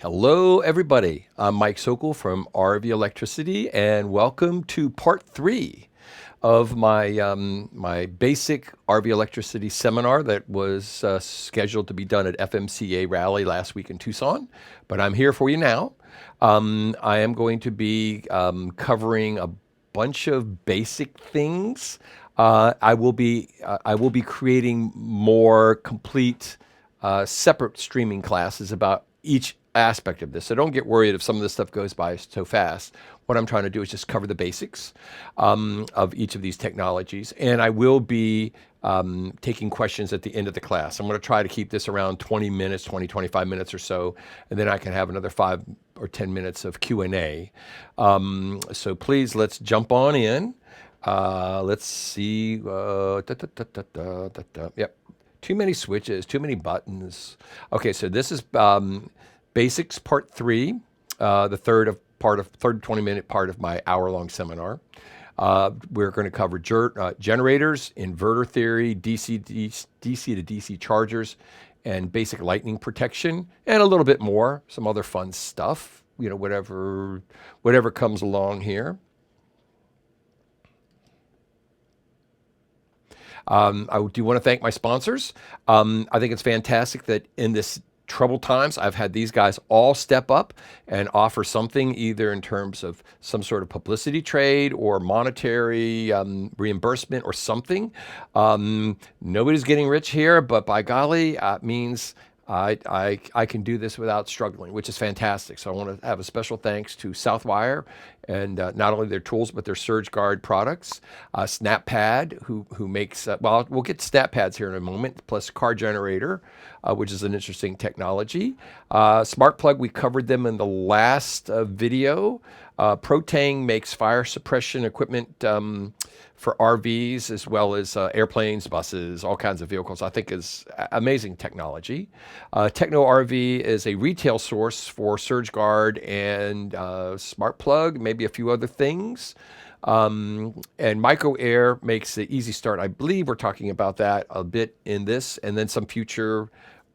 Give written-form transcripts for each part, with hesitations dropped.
Hello, everybody. I'm Mike Sokol from RVelectricity, and welcome to part 3 of my basic RVelectricity seminar that was scheduled to be done at FMCA Rally last week in Tucson. But I'm here for you now. I am going to be covering a bunch of basic things. I will be creating more complete separate streaming classes about each aspect of this. So don't get worried if some of this stuff goes by so fast. What I'm trying to do is just cover the basics of each of these technologies. And I will be taking questions at the end of the class. I'm going to try to keep this around 20 minutes, 25 minutes or so, and then I can have another 5 or 10 minutes of Q&A. So please, let's jump on in. Let's see. Yep. Too many switches, too many buttons. Okay, so this is basics part 3, the third 20-minute part of my hour-long seminar. We're going to cover generators, inverter theory, DC to DC chargers, and basic lightning protection, and a little bit more, some other fun stuff. You know, whatever comes along here. I do want to thank my sponsors. I think it's fantastic that in this troubled times, I've had these guys all step up and offer something, either in terms of some sort of publicity trade or monetary reimbursement or something. Nobody's getting rich here, but by golly, it means I can do this without struggling, which is fantastic. So I want to have a special thanks to Southwire and not only their tools, but their Surge Guard products. SnapPad, who makes, well, we'll get SnapPads here in a moment, plus CarGenerator, which is an interesting technology. Smart Plug, we covered them in the last video. Protang makes fire suppression equipment for RVs, as well as airplanes, buses, all kinds of vehicles. I think is amazing technology. Techno RV is a retail source for Surge Guard and Smart Plug, maybe a few other things. And Micro Air makes the easy start. I believe we're talking about that a bit in this, and then some future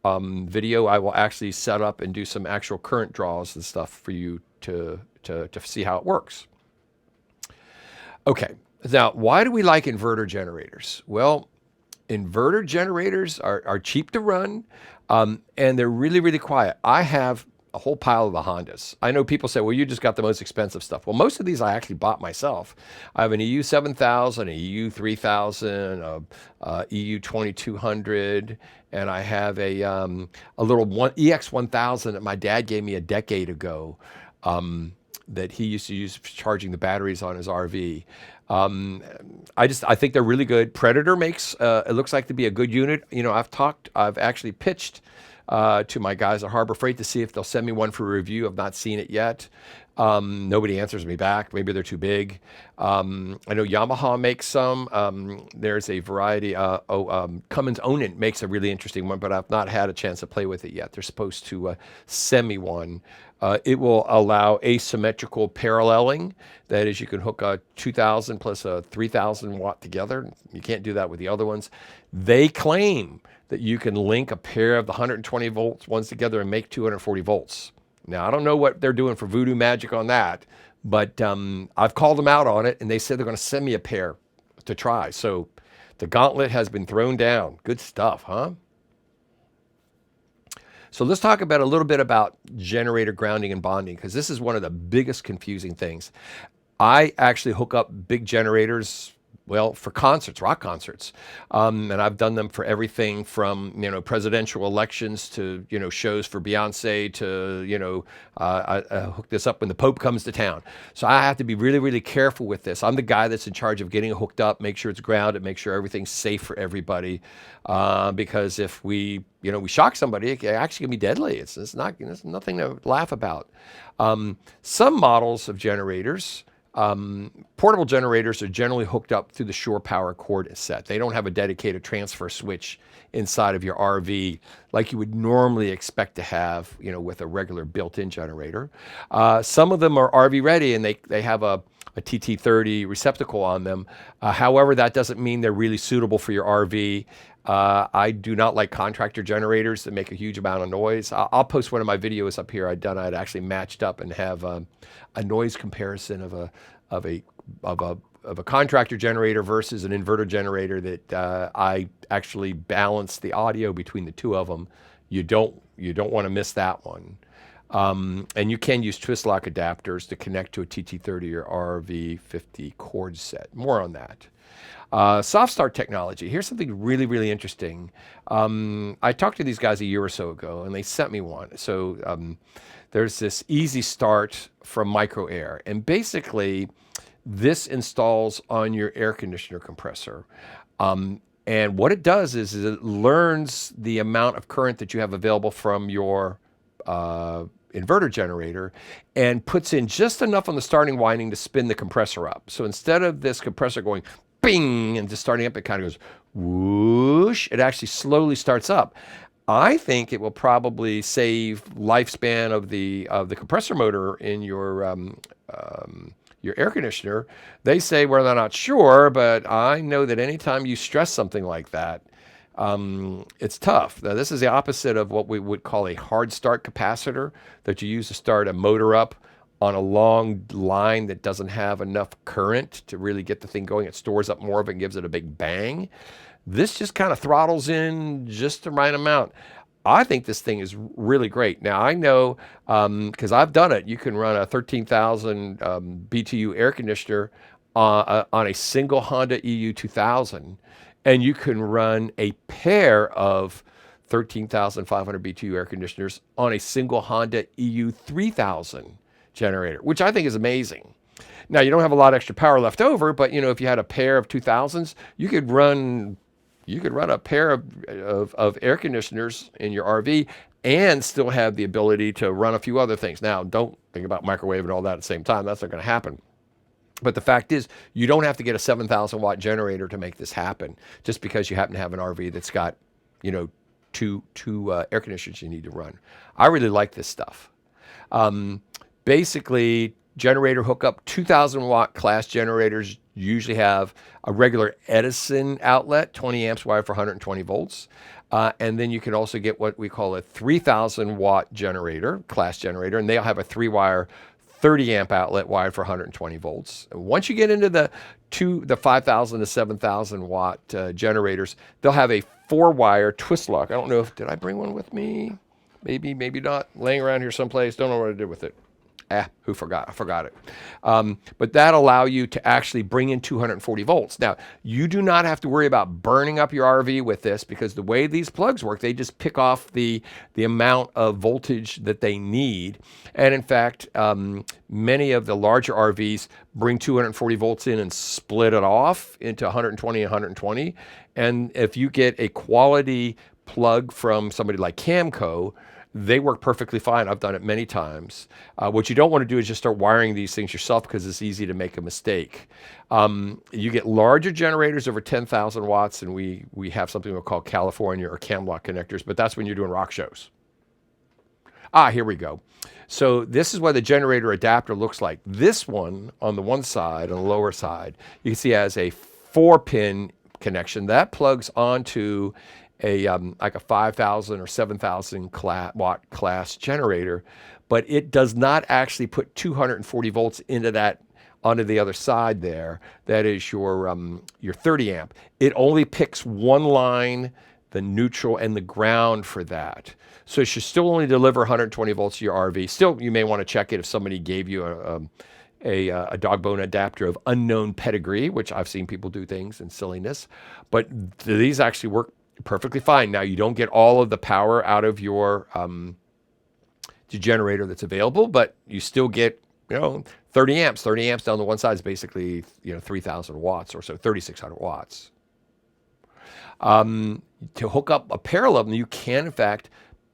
video. I will actually set up and do some actual current draws and stuff for you to see how it works. Okay. Now, why do we like inverter generators? Well, inverter generators are cheap to run, and they're really, really quiet. I have a whole pile of the Hondas. I know people say, well, you just got the most expensive stuff. Well, most of these I actually bought myself. I have an EU 7000, a EU 3000, a EU 2200, and I have a little EX 1000 that my dad gave me a decade ago. That he used to use for charging the batteries on his RV. I think they're really good. Predator makes, it looks like to be a good unit. You know, I've actually pitched to my guys at Harbor Freight to see if they'll send me one for review. I've not seen it yet. Nobody answers me back. Maybe they're too big. I know Yamaha makes some. There's a variety. Cummins Onan makes a really interesting one, but I've not had a chance to play with it yet. They're supposed to send me one. It will allow asymmetrical paralleling. That is, you can hook a 2000 plus a 3000 watt together. You can't do that with the other ones. They claim that you can link a pair of the 120 volts ones together and make 240 volts. Now, I don't know what they're doing for voodoo magic on that, but I've called them out on it, and they said they're going to send me a pair to try. So the gauntlet has been thrown down. Good stuff, huh? So let's talk about a little bit about generator grounding and bonding, because this is one of the biggest confusing things. I actually hook up big generators, well, for concerts, rock concerts. And I've done them for everything from, presidential elections to, shows for Beyonce to, I hook this up when the Pope comes to town. So I have to be really, really careful with this. I'm the guy that's in charge of getting it hooked up, make sure it's grounded, make sure everything's safe for everybody. Because if we shock somebody, it actually can be deadly. It's nothing to laugh about. Some models of generators, portable generators are generally hooked up through the shore power cord set. They don't have a dedicated transfer switch inside of your RV like you would normally expect to have, with a regular built-in generator. Some of them are RV ready, and they have a TT30 receptacle on them. However, that doesn't mean they're really suitable for your RV. I do not like contractor generators that make a huge amount of noise. I'll post one of my videos up here. I'd actually matched up and have a noise comparison of of a of a of a contractor generator versus an inverter generator that I actually balance the audio between the two of them. You don't want to miss that one. And you can use twist lock adapters to connect to a TT30 or RV50 cord set. More on that. Soft start technology. Here's something really, really interesting. I talked to these guys a year or so ago, and they sent me one. So there's this easy start from Micro Air, and basically this installs on your air conditioner compressor. And what it does is it learns the amount of current that you have available from your inverter generator and puts in just enough on the starting winding to spin the compressor up. So instead of this compressor going bing and just starting up, it kind of goes whoosh. It actually slowly starts up. I think it will probably save lifespan of the compressor motor in your air conditioner. They say, well, they're not sure, but I know that anytime you stress something like that, it's tough. Now, this is the opposite of what we would call a hard start capacitor that you use to start a motor up on a long line that doesn't have enough current to really get the thing going. It stores up more of it and gives it a big bang. This just kind of throttles in just the right amount. I think this thing is really great. Now, I know, because I've done it, you can run a 13,000 BTU air conditioner on a single Honda EU 2000, and you can run a pair of 13,500 BTU air conditioners on a single Honda EU 3000 generator, which I think is amazing. Now, you don't have a lot of extra power left over, but if you had a pair of 2000s, you could run a pair of air conditioners in your RV and still have the ability to run a few other things. Now, don't think about microwave and all that at the same time. That's not going to happen. But the fact is, you don't have to get a 7,000 watt generator to make this happen, just because you happen to have an RV that's got, two air conditioners you need to run. I really like this stuff. Basically, generator hookup, 2,000 watt class generators usually have a regular Edison outlet, 20 amps wired for 120 volts. And then you can also get what we call a 3,000 watt generator, class generator, and they'll have a 3-wire 30 amp outlet wired for 120 volts. And once you get into the 5,000 to 7,000 watt generators, they'll have a 4-wire twist lock. I don't know did I bring one with me? Maybe not. Laying around here someplace. Don't know what I did with it. Who forgot? I forgot it. But that allow you to actually bring in 240 volts. Now, you do not have to worry about burning up your RV with this, because the way these plugs work, they just pick off the amount of voltage that they need. And in fact, many of the larger RVs bring 240 volts in and split it off into 120 and 120. And if you get a quality plug from somebody like Camco, they work perfectly fine. I've done it many times. What you don't want to do is just start wiring these things yourself, because it's easy to make a mistake. You get larger generators over 10,000 watts, and we have something we'll call California or cam lock connectors, but that's when you're doing rock shows. Here we go. So this is what the generator adapter looks like. This one on the one side, on the lower side, you can see has a 4-pin connection. That plugs onto like a 5,000 or 7,000 watt class generator, but it does not actually put 240 volts into that onto the other side there. That is your 30 amp. It only picks one line, the neutral and the ground for that. So it should still only deliver 120 volts to your RV. Still, you may want to check it if somebody gave you a dog bone adapter of unknown pedigree, which I've seen people do things and silliness, but these actually work perfectly fine. Now, you don't get all of the power out of your generator that's available, but you still get 30 amps. 30 amps down the one side is basically 3,000 watts or so, 3,600 watts. To hook up a parallel, you can in fact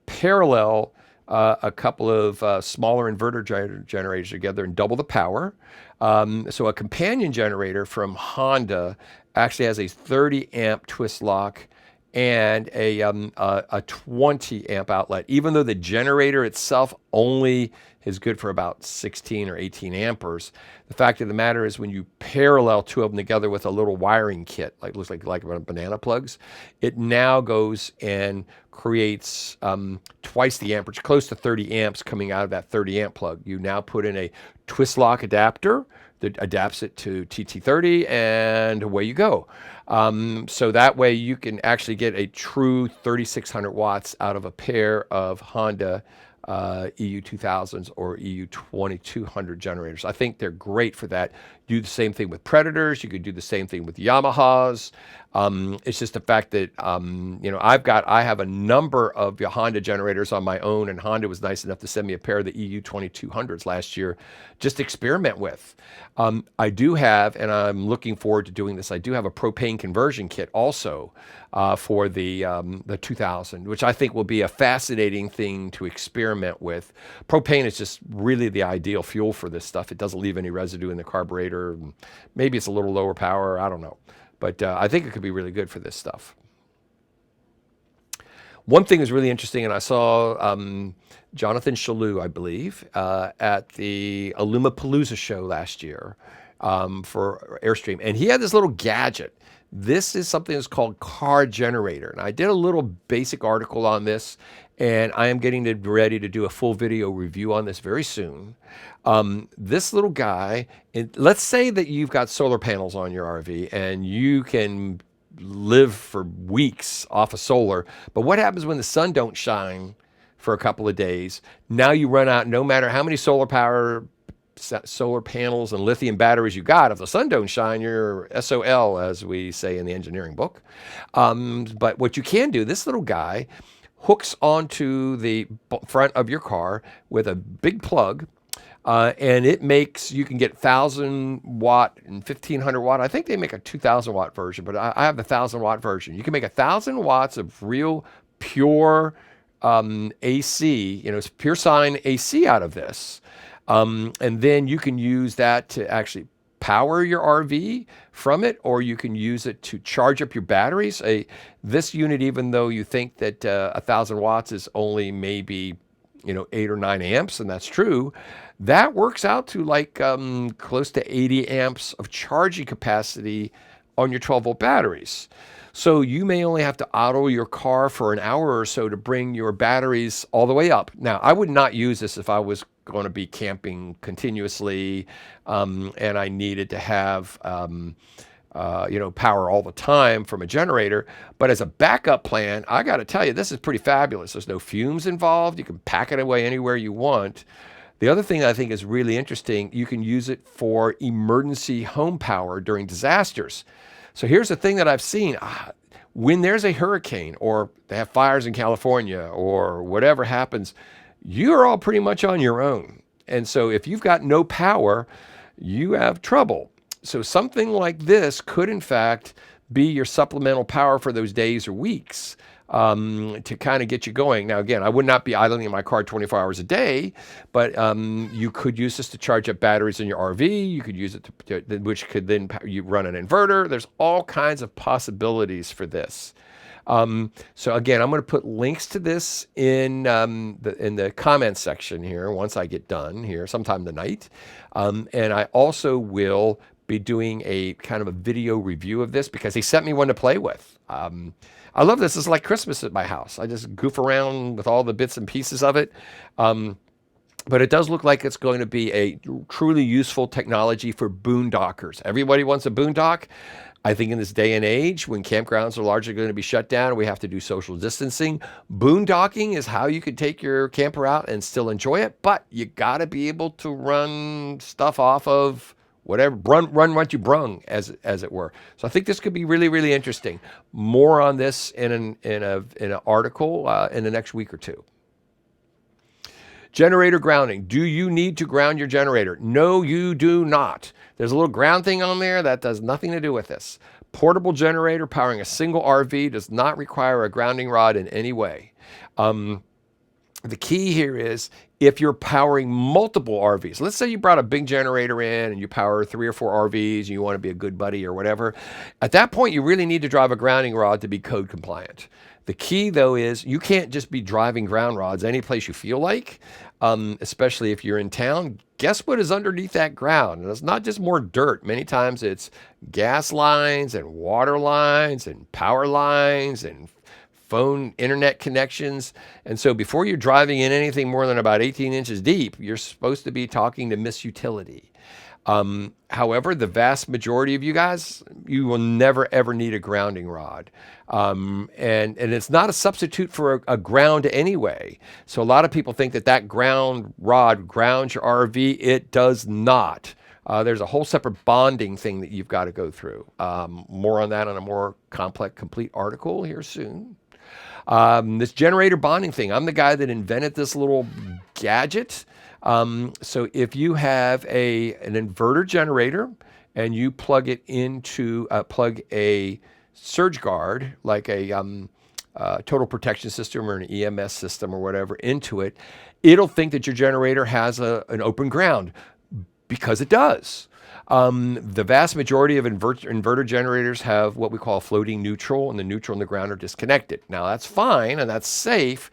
parallel a couple of smaller inverter generators together and double the power. So a companion generator from Honda actually has a 30 amp twist lock and a 20 amp outlet, even though the generator itself only is good for about 16 or 18 amperes. The fact of the matter is when you parallel two of them together with a little wiring kit, like looks like banana plugs, it now goes and creates twice the amperage, close to 30 amps coming out of that 30 amp plug. You now put in a twist lock adapter that adapts it to TT30, and away you go. So that way you can actually get a true 3,600 watts out of a pair of Honda EU 2000s or EU 2200 generators. I think they're great for that. Do the same thing with Predators. You could do the same thing with Yamahas. It's just the fact that I have a number of Honda generators on my own, and Honda was nice enough to send me a pair of the EU 2200s last year just to experiment with. I do have, and I'm looking forward to doing this, I do have a propane conversion kit also for the 2000, which I think will be a fascinating thing to experiment with. Propane is just really the ideal fuel for this stuff. It doesn't leave any residue in the carburetor. Maybe it's a little lower power, I don't know. But I think it could be really good for this stuff. One thing is really interesting, and I saw Jonathan Shalhoub, I believe, at the Illumapalooza show last year for Airstream, and he had this little gadget. This is something that's called CarGenerator, and I did a little basic article on this, and I am getting ready to do a full video review on this very soon. This little guy, let's say that you've got solar panels on your RV, and you can live for weeks off of solar, but what happens when the sun don't shine for a couple of days? Now you run out, no matter how many solar panels and lithium batteries you got, if the sun don't shine, you're SOL, as we say in the engineering book. But what you can do, this little guy hooks onto the front of your car with a big plug, and it makes, you can get 1,000 watt and 1,500 watt. I think they make a 2,000 watt version, but I have the 1,000 watt version. You can make 1,000 watts of real pure AC, it's pure sine AC out of this. And then you can use that to actually power your RV from it, or you can use it to charge up your batteries. This unit, even though you think that 1,000 watts is only maybe 8 or 9 amps, and that's true, that works out to like close to 80 amps of charging capacity on your 12-volt batteries. So you may only have to idle your car for an hour or so to bring your batteries all the way up. Now, I would not use this if I was going to be camping continuously and I needed to have power all the time from a generator. But as a backup plan, I got to tell you, this is pretty fabulous. There's no fumes involved. You can pack it away anywhere you want. The other thing I think is really interesting, you can use it for emergency home power during disasters. So here's the thing that I've seen. When there's a hurricane, or they have fires in California, or whatever happens, you're all pretty much on your own. And so if you've got no power, you have trouble. So something like this could, in fact, be your supplemental power for those days or weeks to kind of get you going. Now, again, I would not be idling in my car 24 hours a day, but you could use this to charge up batteries in your RV. You could use it to, which could then you run an inverter. There's all kinds of possibilities for this. So again, I'm going to put links to this in the comments section here once I get done here sometime tonight. And I also will be doing a kind of a video review of this because he sent me one to play with. I love this. It's like Christmas at my house. I just goof around with all the bits and pieces of it. But it does look like it's going to be a truly useful technology for boondockers. Everybody wants a boondock. I think in this day and age, when campgrounds are largely going to be shut down, we have to do social distancing. Boondocking is how you could take your camper out and still enjoy it, but you got to be able to run stuff off of whatever, run what you brung, as it were. So I think this could be really, really interesting. More on this in an article in the next week or two. Generator grounding. Do you need to ground your generator? No, you do not. There's a little ground thing on there that does nothing to do with this. Portable generator powering a single RV does not require a grounding rod in any way. The key here is If you're powering multiple RVs, let's say you brought a big generator in and you power 3 or 4 RVs and you want to be a good buddy or whatever, at that point, you really need to drive a grounding rod to be code compliant. The key, though, is you can't just be driving ground rods any place you feel like, especially if you're in town. Guess what is underneath that ground? And it's not just more dirt. Many times it's gas lines and water lines and power lines and phone internet connections. And so before you're driving in anything more than about 18 inches deep, you're supposed to be talking to Miss Utility. However, the vast majority of you guys, you will never ever need a grounding rod. And it's not a substitute for a ground anyway. So a lot of people think that that ground rod grounds your RV. It does not. There's a whole separate bonding thing that you've got to go through. More on that on a more complex, complete article here soon. This generator bonding thing, I'm the guy that invented this little gadget. So if you have an inverter generator and you plug it into plug a surge guard, like a total protection system or an EMS system or whatever, into it, it'll think that your generator has an open ground, because it does. The vast majority of inverter generators have what we call a floating neutral, and the neutral and the ground are disconnected. Now that's fine and that's safe,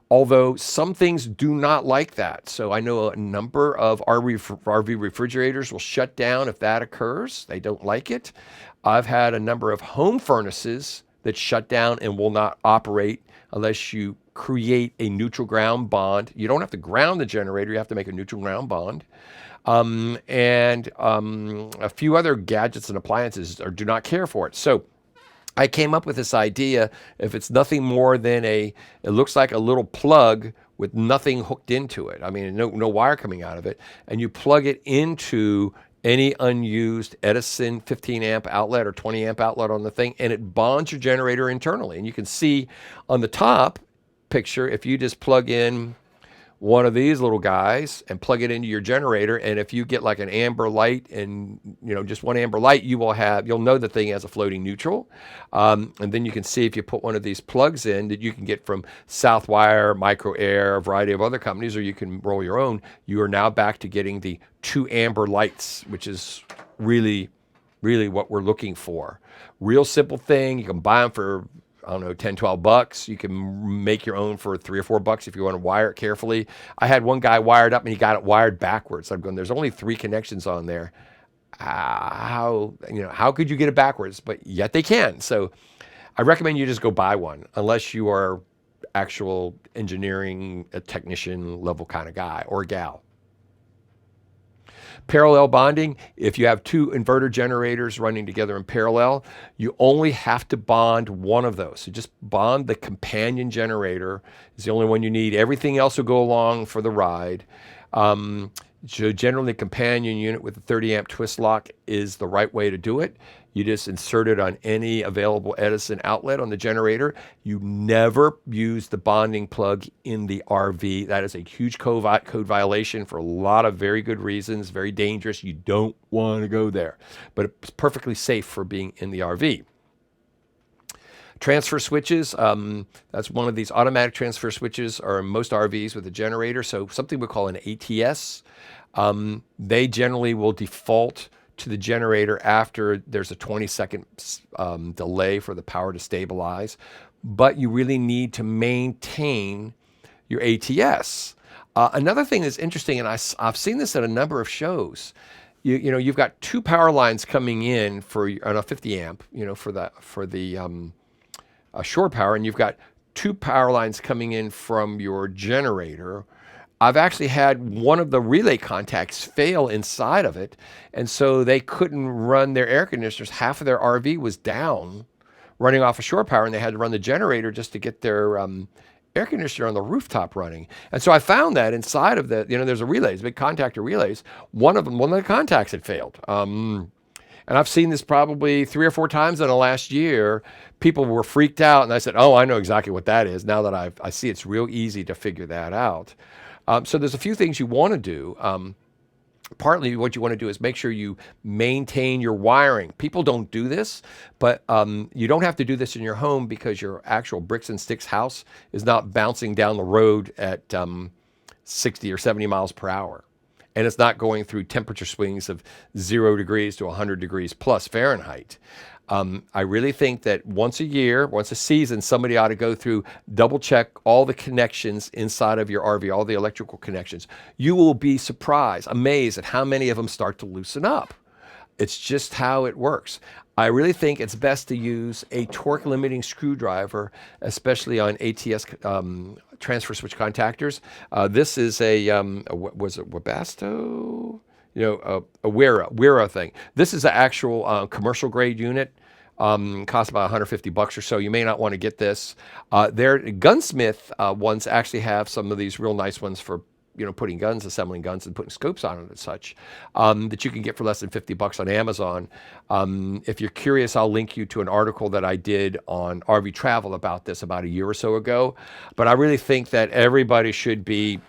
although some things do not like that. So I know a number of RV refrigerators will shut down if that occurs. They don't like it. I've had a number of home furnaces that shut down and will not operate unless you create a neutral ground bond. You don't have to ground the generator, you have to make a neutral ground bond. And a few other gadgets and appliances do not care for it. So I came up with this idea. If it's nothing more than it looks like a little plug with nothing hooked into it. I mean, no wire coming out of it. And you plug it into any unused Edison 15 amp outlet or 20 amp outlet on the thing, and it bonds your generator internally. And you can see on the top picture, if you just plug in one of these little guys and plug it into your generator, and if you get like an amber light and just one amber light, you'll know the thing has a floating neutral. And then you can see, if you put one of these plugs in that you can get from Southwire, Micro Air, a variety of other companies, or you can roll your own, you are now back to getting the 2 amber lights, which is really, really what we're looking for. Real simple thing. You can buy them for, I don't know, 10, 12 bucks. You can make your own for 3 or 4 bucks if you want to wire it carefully. I had one guy wired up and he got it wired backwards. I'm going, there's only 3 connections on there. How could you get it backwards? But yet they can. So I recommend you just go buy one, unless you are actual engineering, a technician level kind of guy or gal. Parallel bonding, if you have 2 inverter generators running together in parallel, you only have to bond one of those. So just bond the companion generator. It's the only one you need. Everything else will go along for the ride. So generally, the companion unit with the 30 amp twist lock is the right way to do it. You just insert it on any available Edison outlet on the generator. You never use the bonding plug in the RV. That is a huge code violation for a lot of very good reasons, very dangerous. You don't want to go there, but it's perfectly safe for being in the RV. Transfer switches, that's one of these automatic transfer switches are in most RVs with a generator. So something we call an ATS. They generally will default to the generator after there's a 20-second delay for the power to stabilize. But you really need to maintain your ATS. Another thing that's interesting, and I've seen this at a number of shows, you've got 2 power lines coming in on a 50 amp, for the shore power, and you've got 2 power lines coming in from your generator. I've actually had one of the relay contacts fail inside of it, and so they couldn't run their air conditioners. Half of their RV was down, running off of shore power, and they had to run the generator just to get their air conditioner on the rooftop running. And so I found that inside of there's a relays, big contactor relays. One of the contacts had failed. And I've seen this probably 3 or 4 times in the last year. People were freaked out, and I said, "Oh, I know exactly what that is." Now that I see it's real easy to figure that out. So there's a few things you want to do. Partly what you want to do is make sure you maintain your wiring. People don't do this, but you don't have to do this in your home because your actual bricks and sticks house is not bouncing down the road at 60 or 70 miles per hour. And it's not going through temperature swings of 0 degrees to 100 degrees plus Fahrenheit. I really think that once a year, once a season, somebody ought to go through, double check all the connections inside of your RV, all the electrical connections. You will be surprised, amazed at how many of them start to loosen up. It's just how it works. I really think it's best to use a torque limiting screwdriver, especially on ATS transfer switch contactors. This is was it Webasto? A Wera thing. This is an actual commercial grade unit. Costs about $150 or so. You may not want to get this. Their gunsmith ones actually have some of these real nice ones for putting guns, assembling guns, and putting scopes on it and such, that you can get for less than $50 on Amazon. If you're curious, I'll link you to an article that I did on RV Travel about this about a year or so ago. But I really think that everybody should be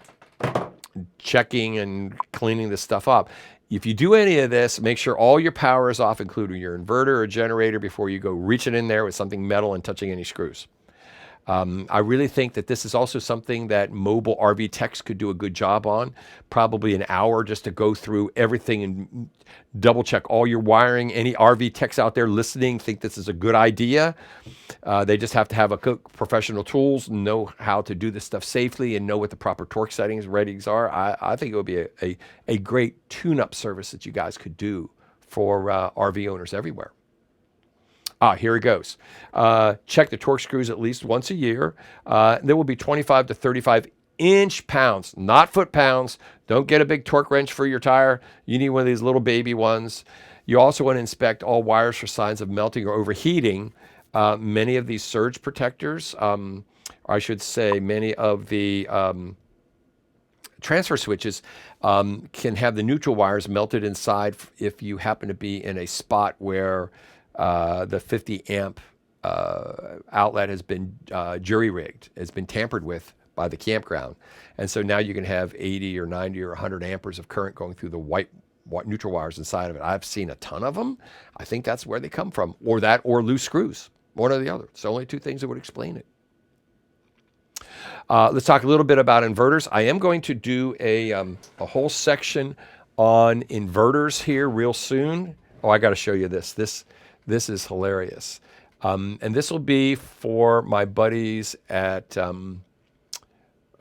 checking and cleaning this stuff up. If you do any of this, make sure all your power is off, including your inverter or generator, before you go reaching in there with something metal and touching any screws. I really think that this is also something that mobile RV techs could do a good job on. Probably an hour just to go through everything and double check all your wiring. Any RV techs out there listening think this is a good idea. They just have to have professional tools, know how to do this stuff safely, and know what the proper torque settings, ratings are. I think it would be a great tune-up service that you guys could do for RV owners everywhere. Here it goes. Check the torque screws at least once a year. There will be 25 to 35 inch pounds, not foot pounds. Don't get a big torque wrench for your tire. You need one of these little baby ones. You also want to inspect all wires for signs of melting or overheating. Many of these surge protectors, I should say many of the transfer switches can have the neutral wires melted inside if you happen to be in a spot where the 50 amp outlet has been jury-rigged, has been tampered with by the campground. And so now you can have 80 or 90 or 100 amperes of current going through the white neutral wires inside of it. I've seen a ton of them. I think that's where they come from, or that or loose screws, one or the other. It's the only two things that would explain it. Let's talk a little bit about inverters. I am going to do a whole section on inverters here real soon. Oh, I got to show you this. This is hilarious. And this will be for my buddies at,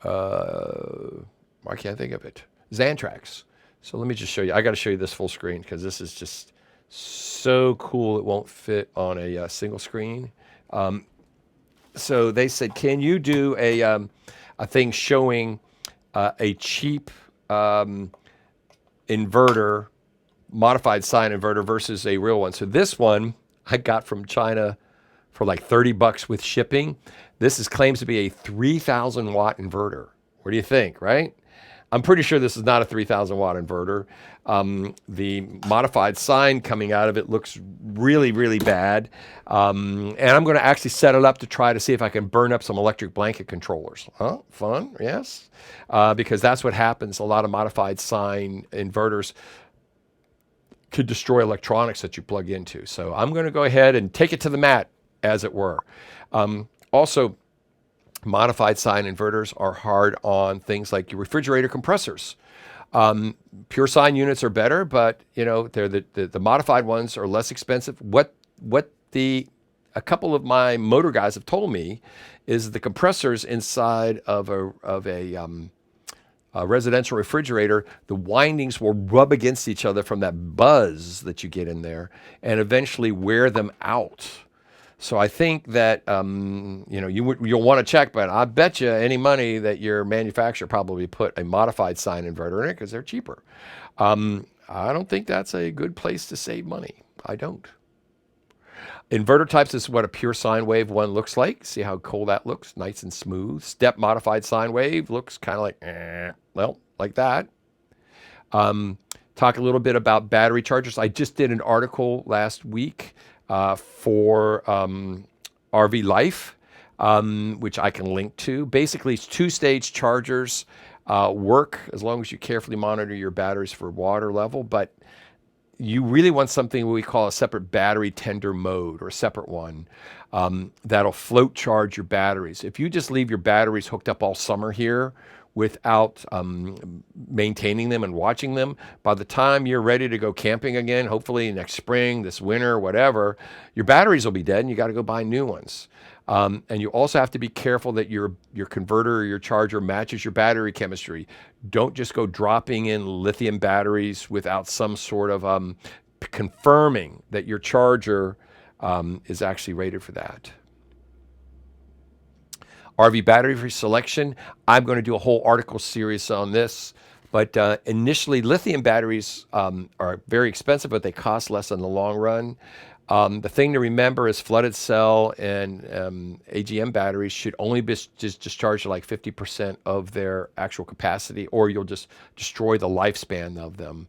I can't think of it, Xantrax. So let me just show you. I got to show you this full screen because this is just so cool. It won't fit on a single screen. So they said, can you do a thing showing a cheap inverter, modified sine inverter versus a real one? So this one I got from China for like $30 with shipping. This claims to be a 3,000 watt inverter. What do you think, right? I'm pretty sure this is not a 3,000 watt inverter. The modified sine coming out of it looks really, really bad. And I'm going to actually set it up to try to see if I can burn up some electric blanket controllers. Huh? Fun? Yes. Because that's what happens. A lot of modified sine inverters could destroy electronics that you plug into. So I'm going to go ahead and take it to the mat, as it were. Also, modified sine inverters are hard on things like your refrigerator compressors. Pure sine units are better, but they're the modified ones are less expensive. What a couple of my motor guys have told me is the compressors inside of a residential refrigerator, the windings will rub against each other from that buzz that you get in there and eventually wear them out. So I think that, you'll want to check, but I bet you any money that your manufacturer probably put a modified sine inverter in it because they're cheaper. I don't think that's a good place to save money. I don't. Inverter types is what a pure sine wave one looks like. See how cool that looks? Nice and smooth. Step modified sine wave looks kind of like, like that. Talk a little bit about battery chargers. I just did an article last week for RV Life, which I can link to. Basically, it's two-stage chargers work as long as you carefully monitor your batteries for water level, but you really want something we call a separate battery tender mode, or a separate one that'll float charge your batteries. If you just leave your batteries hooked up all summer here without maintaining them and watching them. By the time you're ready to go camping again, hopefully next spring, this winter, whatever, your batteries will be dead and you got to go buy new ones. And you also have to be careful that your converter or your charger matches your battery chemistry. Don't just go dropping in lithium batteries without some sort of confirming that your charger is actually rated for that. RV battery selection. I'm going to do a whole article series on this. But initially, lithium batteries are very expensive, but they cost less in the long run. The thing to remember is flooded cell and AGM batteries should only be discharged to like 50% of their actual capacity, or you'll just destroy the lifespan of them.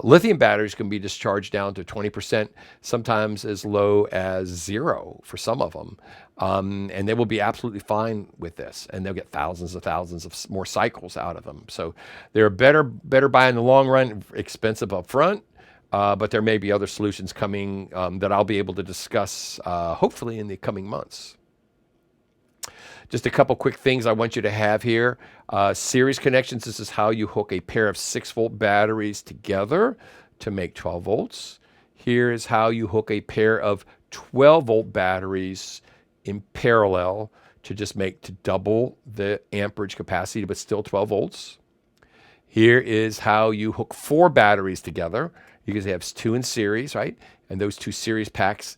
Lithium batteries can be discharged down to 20%, sometimes as low as 0 for some of them. And they will be absolutely fine with this, and they'll get thousands of more cycles out of them. So they're better buy in the long run, expensive up front. But there may be other solutions coming that I'll be able to discuss hopefully in the coming months. Just a couple quick things I want you to have here. Series connections, this is how you hook a pair of 6-volt batteries together to make 12 volts. Here is how you hook a pair of 12-volt batteries in parallel to double the amperage capacity, but still 12 volts. Here is how you hook 4 batteries together. Because they have 2 in series, right? And those 2 series packs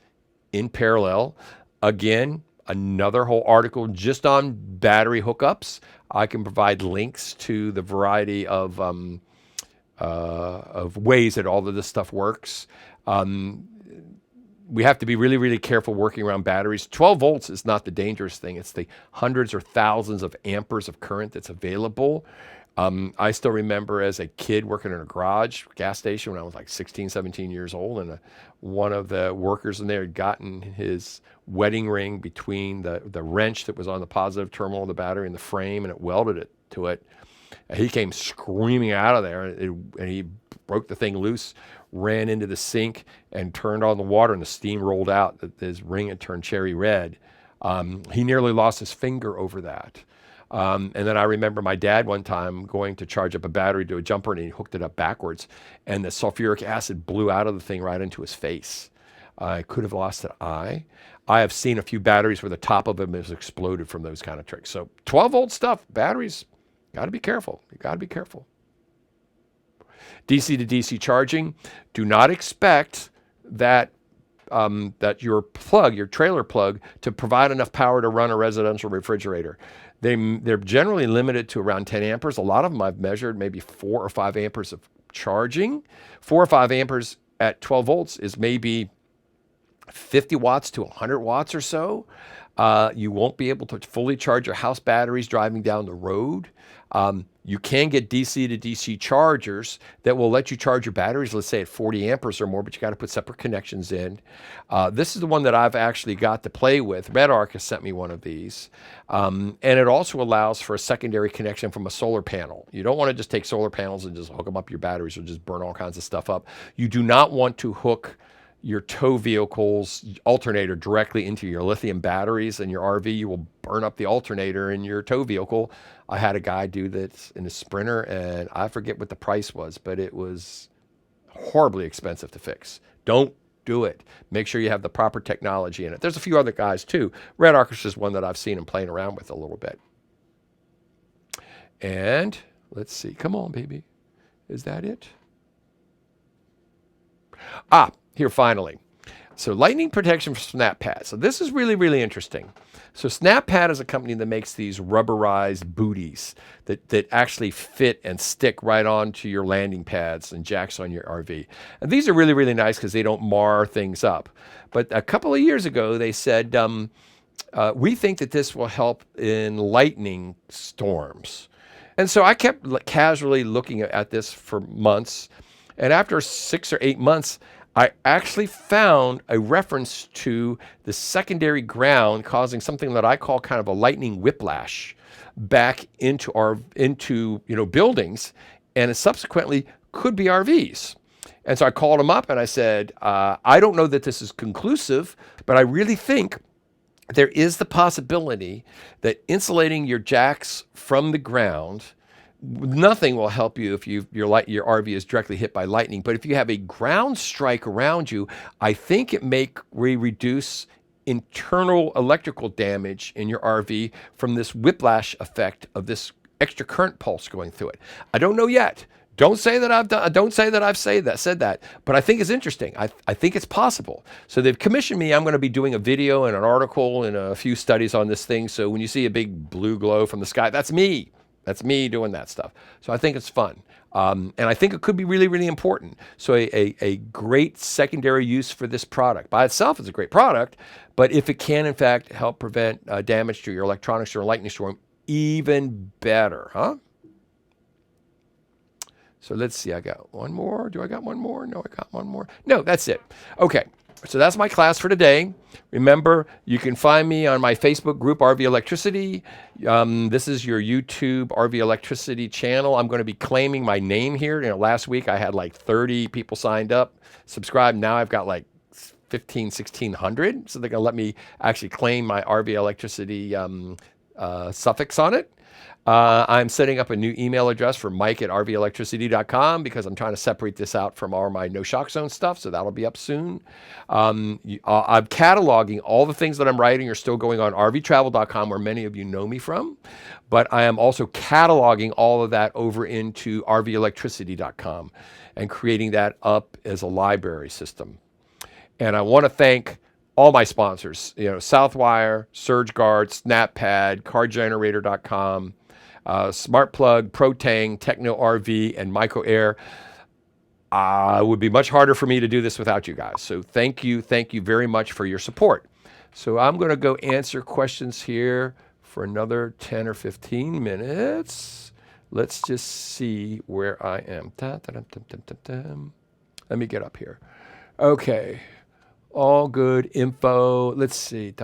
in parallel. Again, another whole article just on battery hookups. I can provide links to the variety of ways that all of this stuff works. We have to be really, really careful working around batteries. 12 volts is not the dangerous thing. It's the hundreds or thousands of amperes of current that's available. I still remember as a kid working in a gas station when I was like 16, 17 years old, and one of the workers in there had gotten his wedding ring between the wrench that was on the positive terminal of the battery and the frame, and it welded it to it. And he came screaming out of there, and he broke the thing loose, ran into the sink, and turned on the water, and the steam rolled out. His ring had turned cherry red. He nearly lost his finger over that. And then I remember my dad one time going to charge up a battery to a jumper, and he hooked it up backwards, and the sulfuric acid blew out of the thing right into his face. I could have lost an eye. I have seen a few batteries where the top of them has exploded from those kind of tricks. So 12-volt stuff, batteries, got to be careful. You got to be careful. DC to DC charging. Do not expect that your trailer plug, to provide enough power to run a residential refrigerator. They're generally limited to around 10 amperes. A lot of them I've measured maybe 4 or 5 amperes of charging. 4 or 5 amperes at 12 volts is maybe 50 watts to 100 watts or so. You won't be able to fully charge your house batteries driving down the road. You can get DC to DC chargers that will let you charge your batteries, let's say at 40 amperes or more, but you got to put separate connections in. This is the one that I've actually got to play with. RedArc has sent me one of these. And it also allows for a secondary connection from a solar panel. You don't want to just take solar panels and just hook them up your batteries or just burn all kinds of stuff up. You do not want to hook your tow vehicle's alternator directly into your lithium batteries in your RV. You will burn up the alternator in your tow vehicle. I had a guy do this in a Sprinter, and I forget what the price was, but it was horribly expensive to fix. Don't do it. Make sure you have the proper technology in it. There's a few other guys too. RedArc is just one that I've seen him playing around with a little bit. And let's see. Come on, baby. Is that it? Here finally. So lightning protection for SnapPad. So this is really, really interesting. So SnapPad is a company that makes these rubberized booties that actually fit and stick right onto your landing pads and jacks on your RV. And these are really, really nice because they don't mar things up. But a couple of years ago, they said, we think that this will help in lightning storms. And so I kept casually looking at this for months. And after 6 or 8 months, I actually found a reference to the secondary ground causing something that I call kind of a lightning whiplash back into buildings, and it subsequently could be RVs. And so I called them up and I said, I don't know that this is conclusive, but I really think there is the possibility that insulating your jacks from the ground, nothing will help you if your RV is directly hit by lightning. But if you have a ground strike around you, I think it may reduce internal electrical damage in your RV from this whiplash effect of this extra current pulse going through it. I don't know yet. Don't say that I've done. Don't say that I've said that. But I think it's interesting. I think it's possible. So they've commissioned me. I'm going to be doing a video and an article and a few studies on this thing. So when you see a big blue glow from the sky, that's me. That's me doing that stuff. So I think it's fun. And I think it could be really, really important. So a great secondary use for this product. By itself, it's a great product. But if it can, in fact, help prevent damage to your electronics or a lightning storm, even better, huh? So let's see, I got one more. Do I got one more? No, I got one more. No, that's it. Okay, so that's my class for today. Remember, you can find me on my Facebook group, RVelectricity. This is your YouTube RVelectricity channel. I'm going to be claiming my name here. Last week I had like 30 people signed up, subscribed. Now I've got like 1,600. So they're going to let me actually claim my RVelectricity suffix on it. I'm setting up a new email address for mike@rvelectricity.com because I'm trying to separate this out from all my no shock zone stuff. So that'll be up soon. I'm cataloging all the things that I'm writing are still going on rvtravel.com, where many of you know me from. But I am also cataloging all of that over into rvelectricity.com and creating that up as a library system. And I want to thank all my sponsors, Southwire, SurgeGuard, SnapPad, CarGenerator.com, SmartPlug, ProTang, Techno RV, and Micro Air. It would be much harder for me to do this without you guys. So thank you very much for your support. So I'm going to go answer questions here for another 10 or 15 minutes. Let's just see where I am. Let me get up here. Okay. All good info. Let's see.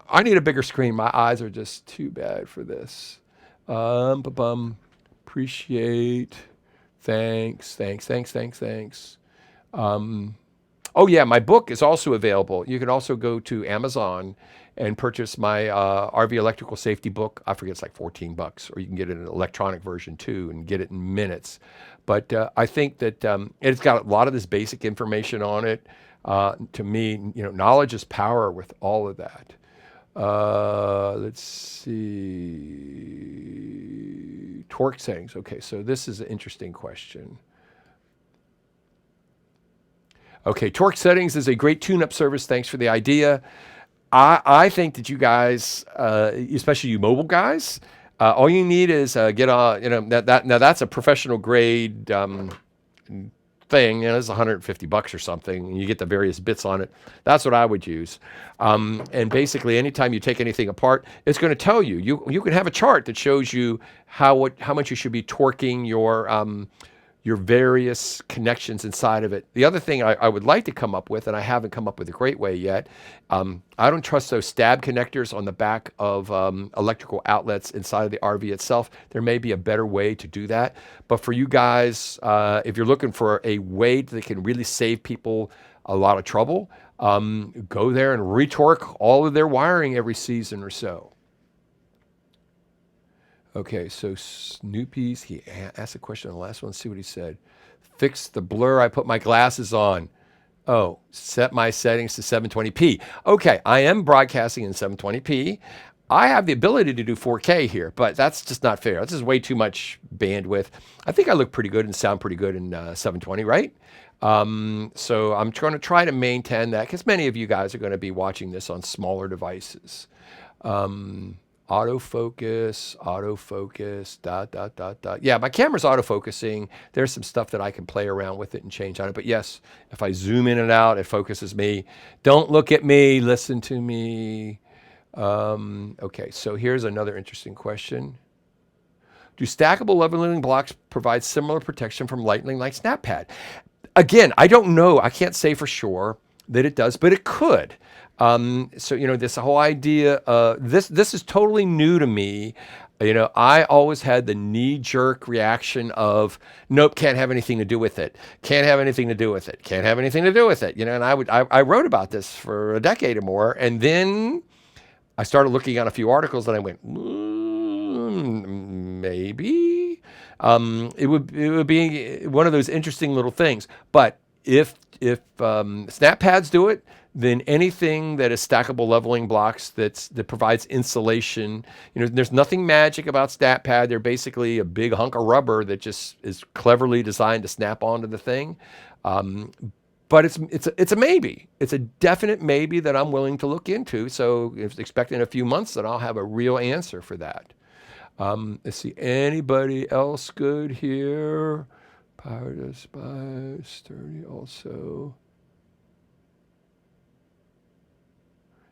I need a bigger screen. My eyes are just too bad for this. Appreciate. Thanks. Oh yeah, my book is also available. You can also go to Amazon and purchase my RV electrical safety book. I forget, it's like $14, or you can get it in an electronic version too and get it in minutes. But I think that it's got a lot of this basic information on it. To me, knowledge is power with all of that. Let's see. Torque settings. Okay, so this is an interesting question. Okay, torque settings is a great tune-up service. Thanks for the idea. I think that you guys, especially you mobile guys, all you need is get on. Now that's a professional grade thing. It's $150 or something, and you get the various bits on it. That's what I would use. And basically, anytime you take anything apart, it's going to tell you. You can have a chart that shows you how much you should be torquing your various connections inside of it. The other thing I would like to come up with, and I haven't come up with a great way yet, I don't trust those stab connectors on the back of electrical outlets inside of the RV itself. There may be a better way to do that. But for you guys, if you're looking for a way that can really save people a lot of trouble, go there and retorque all of their wiring every season or so. Okay, so Snoopy's, he asked a question on the last one. Let's see what he said. Fix the blur. I put my glasses on. Oh, set my settings to 720p. Okay, I am broadcasting in 720p. I have the ability to do 4K here, but that's just not fair. This is way too much bandwidth. I think I look pretty good and sound pretty good in 720, right? So I'm going to try to maintain that because many of you guys are going to be watching this on smaller devices. Autofocus, Yeah, my camera's autofocusing. There's some stuff that I can play around with it and change on it. But yes, if I zoom in and out, it focuses me. Don't look at me, listen to me. Okay, so here's another interesting question. Do stackable leveling blocks provide similar protection from lightning like SnapPad? Again, I don't know. I can't say for sure that it does, but it could. So, this whole idea, this is totally new to me. You know, I always had the knee-jerk reaction of, nope, can't have anything to do with it. Can't have anything to do with it. Can't have anything to do with it. You know, and I wrote about this for a decade or more, and then I started looking at a few articles, and I went, maybe it would be one of those interesting little things. But if snap pads do it, then anything that is stackable leveling blocks that provides insulation, you know, there's nothing magic about snap pad. They're basically a big hunk of rubber that just is cleverly designed to snap onto the thing. But it's a maybe. It's a definite maybe that I'm willing to look into. So expect in a few months that I'll have a real answer for that. Let's see, anybody else good here? Power to spy, sturdy also.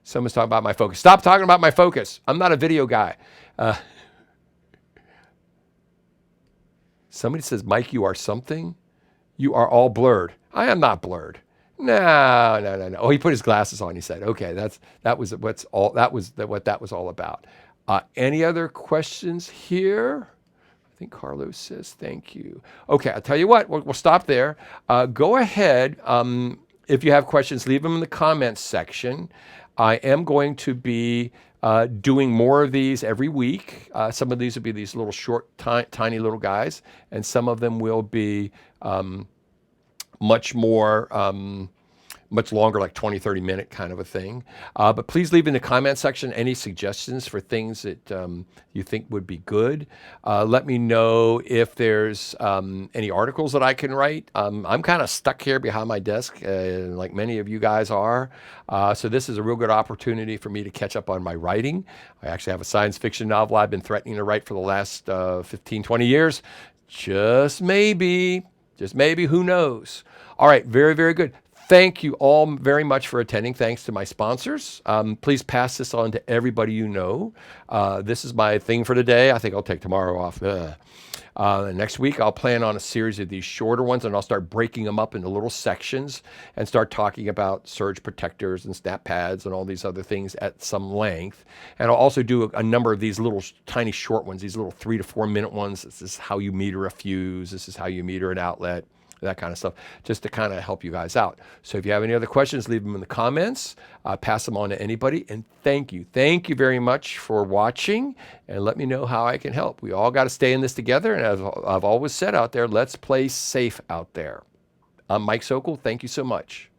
Someone's talking about my focus. Stop talking about my focus. I'm not a video guy. Somebody says, Mike, you are something. You are all blurred. I am not blurred. No, no, no, no. Oh, he put his glasses on. He said, "Okay, that was what that was all about." Any other questions here? I think Carlos says thank you. Okay, I'll tell you what. We'll stop there. Go ahead. If you have questions, leave them in the comments section. I am going to be doing more of these every week. Some of these will be these little short, tiny little guys, and some of them will be much longer, like 20, 30-minute kind of a thing. But please leave in the comment section any suggestions for things that you think would be good. Let me know if there's any articles that I can write. I'm kind of stuck here behind my desk, like many of you guys are. So this is a real good opportunity for me to catch up on my writing. I actually have a science fiction novel I've been threatening to write for the last 15, 20 years. Just maybe, who knows? All right, very, very good. Thank you all very much for attending. Thanks to my sponsors. Please pass this on to everybody you know. This is my thing for today. I think I'll take tomorrow off. Next week, I'll plan on a series of these shorter ones, and I'll start breaking them up into little sections and start talking about surge protectors and snap pads and all these other things at some length. And I'll also do a number of these little tiny short ones, these little 3 to 4 minute ones. This is how you meter a fuse. This is how you meter an outlet. That kind of stuff, just to kind of help you guys out. So if you have any other questions, leave them in the comments, pass them on to anybody, and thank you. Thank you very much for watching, and let me know how I can help. We all got to stay in this together, and as I've always said out there, let's play safe out there. I'm Mike Sokol. Thank you so much.